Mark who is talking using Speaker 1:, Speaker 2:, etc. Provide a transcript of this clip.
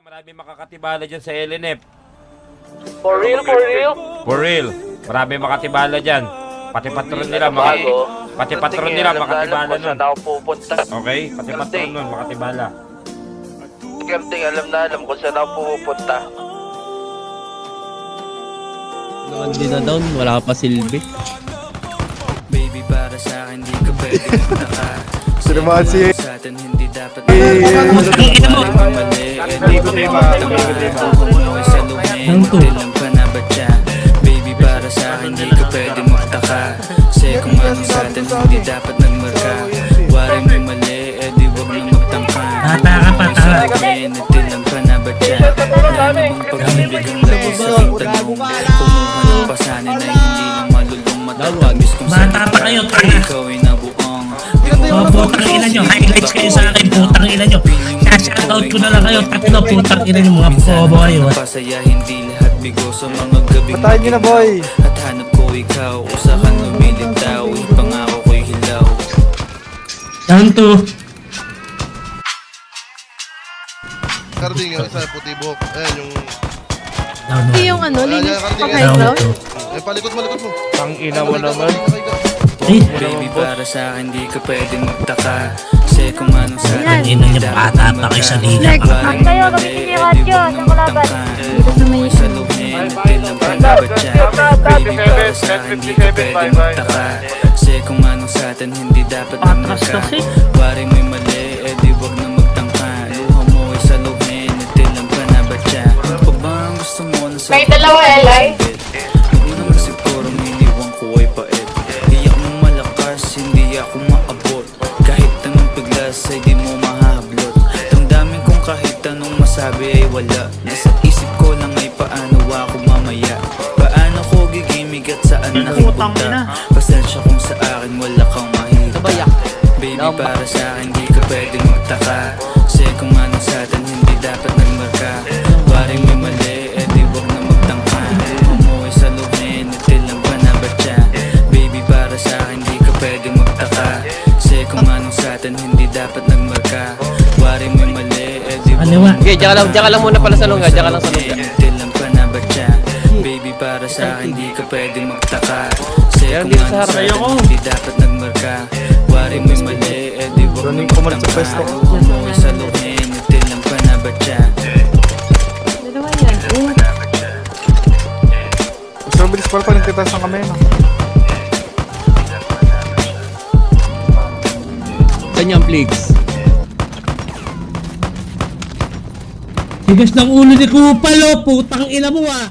Speaker 1: Marami makakatibala dyan sa LNF.
Speaker 2: For real, for real?
Speaker 1: For real. Marami makatibala dyan. Pati patron nila, pati patron nila makatibala nun.
Speaker 2: Saan ako pupunta?
Speaker 1: Okay? Pati patron nun, makatibala.
Speaker 2: Kerting, alam kung saan ako pupunta.
Speaker 3: Hindi na down, wala ka pa silbi.
Speaker 4: Baby, para sa akin, di ka pwede magtaka.
Speaker 5: Salamat si...
Speaker 4: Sa atin, hindi dapat
Speaker 3: Ina mo!
Speaker 4: Tilang pa na ba siya? Baby, para sa akin, di ka pwede magtaka. Kasi kung ano sa atin, hindi dapat nagmarka. Wari may mali, eh di wag na magtangka.
Speaker 3: Tara pa, tara.
Speaker 4: Tilang pa na ba siya? Wala namang pag-ibig ang lagi sa tanong. Kumuha ng pasanin na hindi lang malulong matatagis kung saan
Speaker 3: Bata pa kayo, tara.
Speaker 4: ikaw ay nabuong.
Speaker 3: Oh, putang ina nyo, highlights kayo sa akin, putang ina nyo. Shoutout ko na lang kayo, tatlo, putang ina nyo, mga bobo kayo.
Speaker 4: Pasaya, hindi lahat bigo sa mga gabing
Speaker 5: Patayin nyo na, boy.
Speaker 4: At hanap ko ikaw, usakan lumilitaw. Ipangako ko'y hilaw.
Speaker 3: Down to.
Speaker 5: Karding yung isa, puti buhok. Ayan yung...
Speaker 3: Down
Speaker 6: Hindi
Speaker 3: to.
Speaker 6: yung ano, linis pag high
Speaker 3: Down
Speaker 6: ground.
Speaker 3: to.
Speaker 5: Eh, palikot mo.
Speaker 1: Ang ina mo naman.
Speaker 3: Eh,
Speaker 4: Baby, para sa akin, di ka pwedeng magtaka. Kasi kung anong sa
Speaker 6: Ayan.
Speaker 4: atin,
Speaker 3: ina nyo, bata pa kayo sa liga.
Speaker 6: Next,
Speaker 4: Waring
Speaker 6: kayo,
Speaker 4: mali,
Speaker 6: kami
Speaker 4: eh,
Speaker 6: radyo,
Speaker 4: di wag
Speaker 6: sa
Speaker 4: na
Speaker 6: kalaban.
Speaker 4: magtangka.
Speaker 6: Dito sa may...
Speaker 4: Sa luhin, tilang panabat siya. Baby, para sa akin, di ka pwedeng magtaka. Kasi kung anong sa atin, hindi dapat nagmarka. Waring may mali, eh di wag na magtangka. Luha mo ay sa luhin, tilang panabat siya. Pag ba ang gusto mo na sa...
Speaker 6: May dalawa, Eli.
Speaker 4: Huwag mo naman siguro iniwan ko ay pait. Di ako malakas, hindi ako maabot. Kahit anong piglas ay di mo mahablot. Damdamin kong kahit anong masabi ay wala. Nasa isip ko lang ay paano ako mamaya. Paano ko gigimig at saan nakipunta. Pasensya kung sa akin wala kang mahirap. Baby, para sa akin di ka pwede magtaka. Kasi kung ano sa atin hindi dapat nagmarka. Waring may mali, eh di wag na magtangka. Umuwi sa luhin, itilang pa na ba siya? Baby, para sa akin di ka pwede magtaka. Kasi kung ano sa atin hindi dapat nagmarka. Waring may mali, eh di wag na magtangka.
Speaker 2: Okay, diyan ka lang muna pala sa lungga, diyan ka lang sa lungga.
Speaker 4: Itilang pa na ba siya? Baby, para sa akin di ka pwede magtaka. Kasi kung
Speaker 2: dito
Speaker 4: ano
Speaker 2: sa
Speaker 4: sa
Speaker 2: harap.
Speaker 4: atin hindi dapat nagmarka. Waring may mali, eh di wag na magtangka. Umuwi sa luhin, itilang pa na ba siya?
Speaker 6: Dalawa yan.
Speaker 5: Mas mabilis pala pag nagtitas ng kamay, no?
Speaker 3: Ganyan, please. Tigas ng ulo ni Kupal, oh, putang ina mo ah.